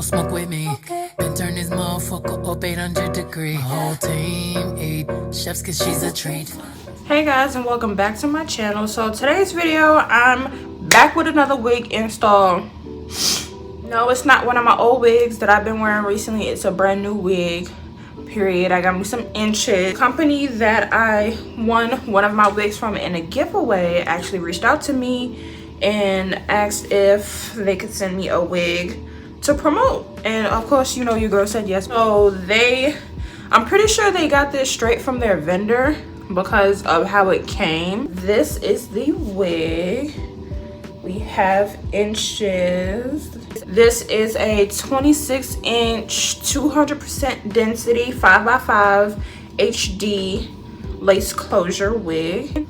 smoke with me. Okay. Then turn this motherfucker up 800 degrees. Whole team eat chefs cause she's a treat. Hey guys, and welcome back to my channel. So today's video, I'm back with another wig install. No, it's not one of my old wigs that I've been wearing recently. It's a brand new wig, period. I got me some inches. Company that I won one of my wigs from in a giveaway actually reached out to me and asked if they could send me a wig to promote, and of course, you know, your girl said yes. So I'm pretty sure they got this straight from their vendor because of how it came. This is the wig. We have inches. This is a 26-inch 200% density 5x5 HD lace closure wig.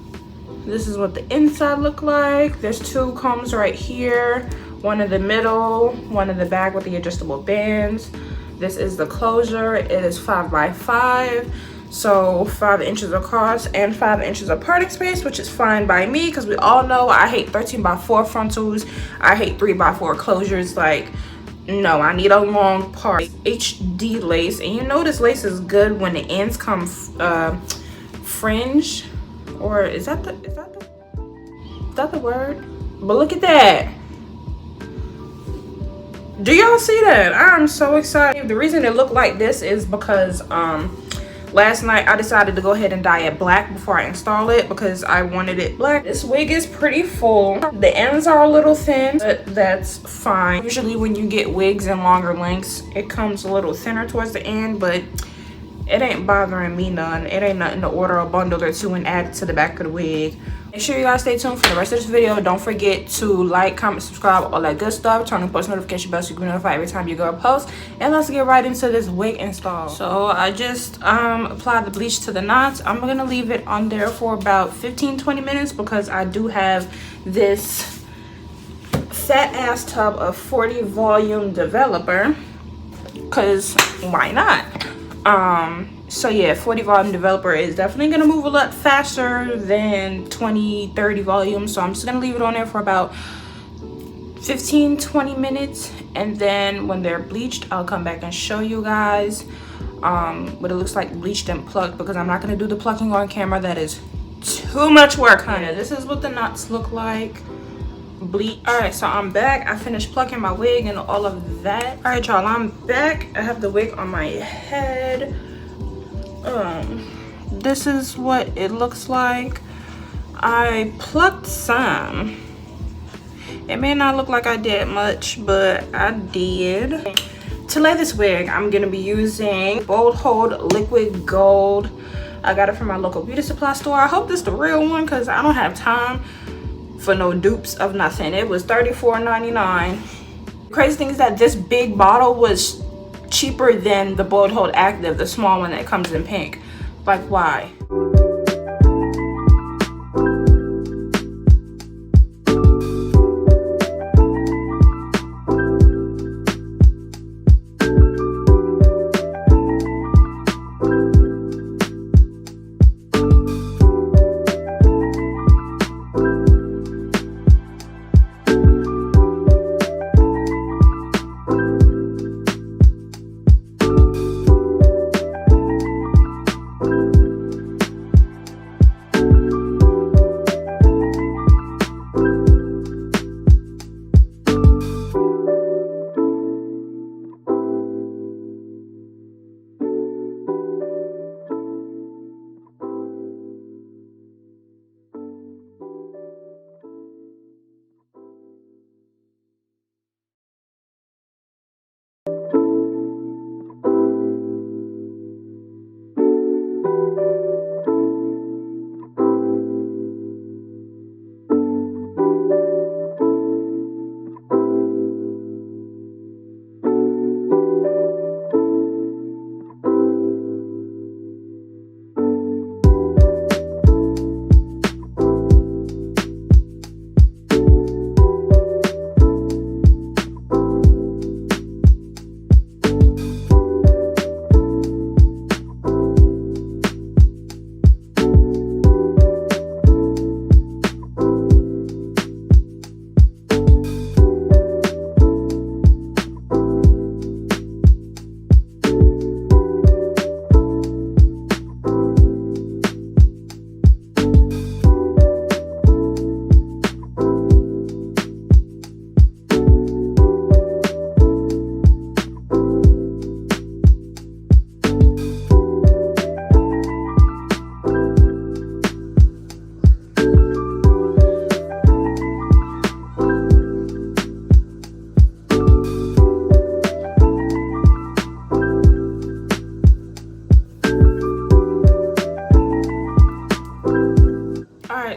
This is what the inside look like. There's two combs right here, one in the middle, one in the back with the adjustable bands. This is the closure. It is 5x5, so 5 inches across and 5 inches of parting space, which is fine by me because we all know I hate 13x4 frontals. I hate 3x4 closures. Like, no, I need a long part. HD lace, and you know this lace is good when the ends come fringe, or is that the word? But look at that. Do y'all see that? I'm so excited. The reason it looked like this is because last night I decided to go ahead and dye it black before I install it because I wanted it black. This wig is pretty full. The ends are a little thin, but that's fine. Usually when you get wigs in longer lengths, it comes a little thinner towards the end, but it ain't bothering me none. It ain't nothing to order a bundle or two and add it to the back of the wig. Make sure you guys stay tuned for the rest of this video. Don't forget to like, comment, subscribe, all that good stuff. Turn on post notification bell so you can be notified every time you go post. And let's get right into this wig install. So I just applied the bleach to the knots. I'm gonna leave it on there for about 15-20 minutes because I do have this fat ass tub of 40 volume developer, because why not? So yeah, 40 volume developer is definitely gonna move a lot faster than 20-30 volume, so I'm just gonna leave it on there for about 15-20 minutes, and then when they're bleached, I'll come back and show you guys what it looks like bleached and plucked, because I'm not gonna do the plucking on camera. That is too much work, honey. This is what the knots look like bleach. All right, so I'm back. I finished plucking my wig and all of that. All right, y'all, I'm back. I have the wig on my head. This is what it looks like. I plucked some. It may not look like I did much, but I did. To lay this wig, I'm gonna be using Bold Hold Liquid Gold. I got it from my local beauty supply store. I hope this is the real one because I don't have time for no dupes of nothing. It was $34.99. Crazy thing is that this big bottle was cheaper than the Bold Hold Active, the small one that comes in pink. Like, why?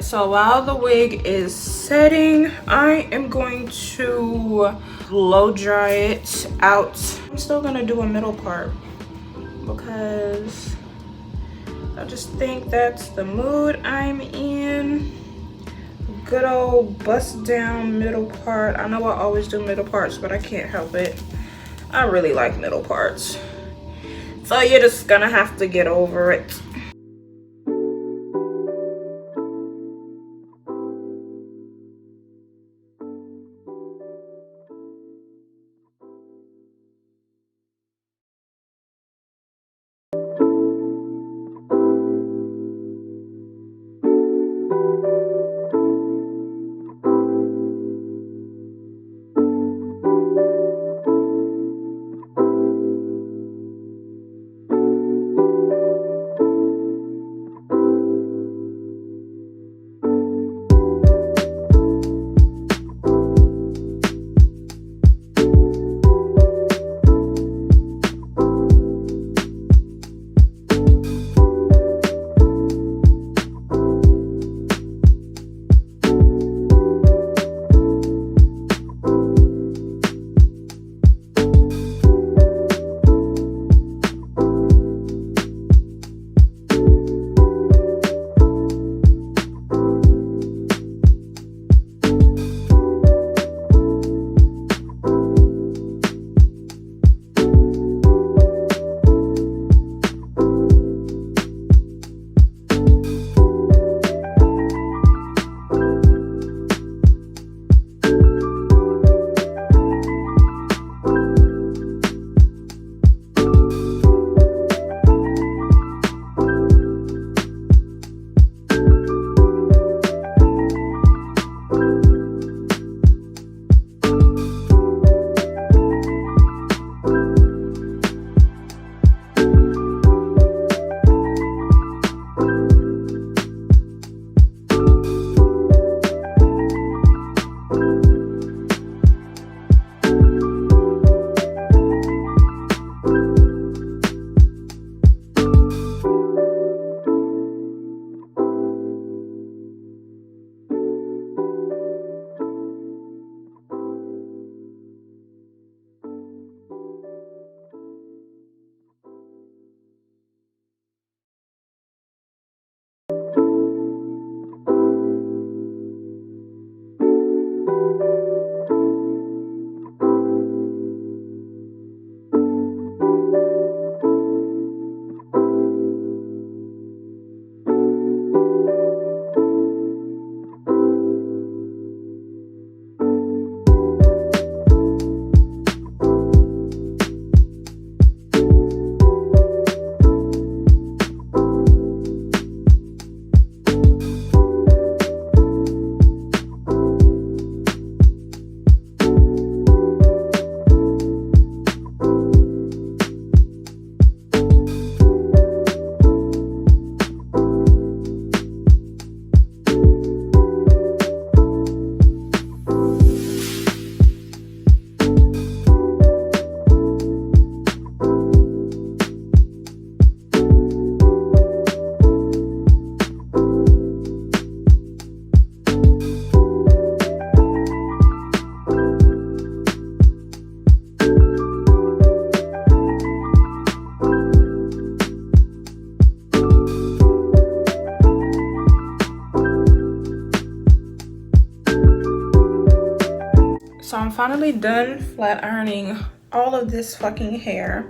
So while the wig is setting, I am going to blow dry it out. I'm still gonna do a middle part because I just think that's the mood I'm in. Good old bust down middle part. I know I always do middle parts, but I can't help it. I really like middle parts. So you're just gonna have to get over it. So I'm finally done flat ironing all of this fucking hair.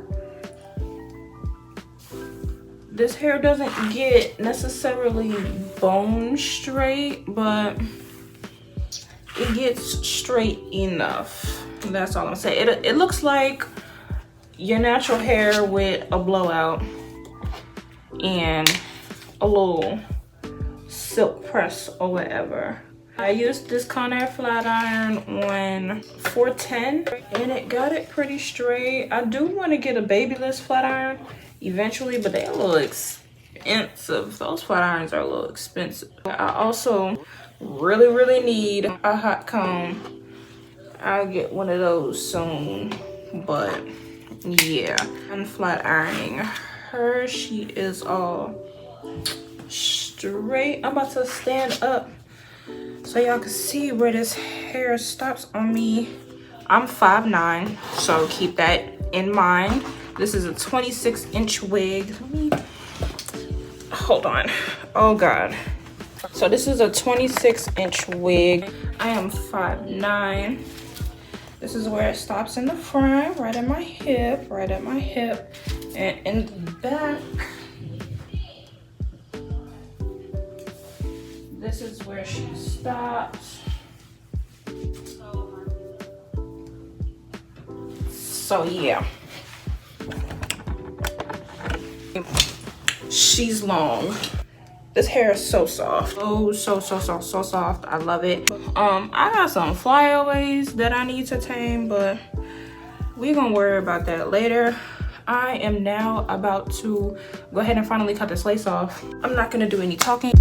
This hair doesn't get necessarily bone straight, but it gets straight enough. That's all I'm saying. It looks like your natural hair with a blowout and a little silk press or whatever. I used this Conair flat iron on 410 and it got it pretty straight. I do want to get a babyless flat iron eventually, but they're a little expensive. Those flat irons are a little expensive. I also really need a hot comb. I'll get one of those soon, but yeah. I'm flat ironing her. She is all straight. I'm about to stand up so y'all can see where this hair stops on me. I'm 5'9", so keep that in mind. This is a 26-inch wig. Let me, hold on. Oh God. So this is a 26-inch wig. I am 5'9". This is where it stops in the front, right at my hip, and in the back. This is where she stops. So yeah. She's long. This hair is so soft. Oh, so soft. I love it. I got some flyaways that I need to tame, but we're gonna worry about that later. I am now about to go ahead and finally cut this lace off. I'm not gonna do any talking.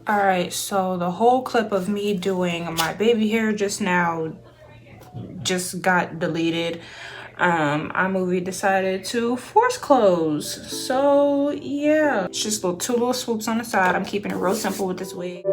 All right, so the whole clip of me doing my baby hair just now just got deleted. iMovie decided to force close. So yeah, it's just two little swoops on the side. I'm keeping it real simple with this wig.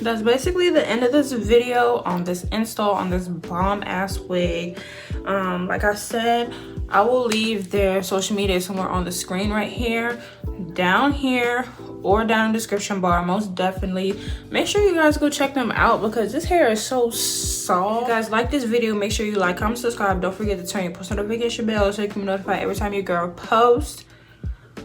That's basically the end of this video on this install on this bomb ass wig. Like I said, I will leave their social media somewhere on the screen right here, down here, or down in the description bar. Most definitely make sure you guys go check them out because this hair is so soft. If you guys like this video, make sure you like, comment, subscribe. Don't forget to turn your post notification bell so you can be notified every time your girl posts.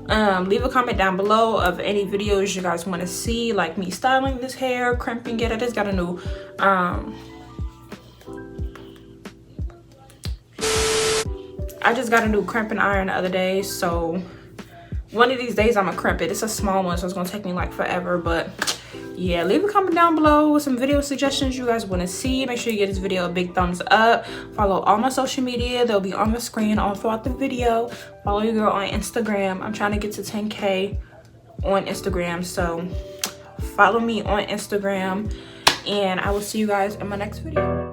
Leave a comment down below of any videos you guys want to see, like me styling this hair, crimping it. I just got a new crimp and iron the other day, so one of these days I'm gonna crimp it. It's a small one, so it's gonna take me like forever, but yeah, leave a comment down below with some video suggestions you guys want to see. Make sure you give this video a big thumbs up. Follow all my social media, they'll be on the screen all throughout the video. Follow your girl on Instagram. I'm trying to get to 10K on Instagram, so follow me on Instagram, and I will see you guys in my next video.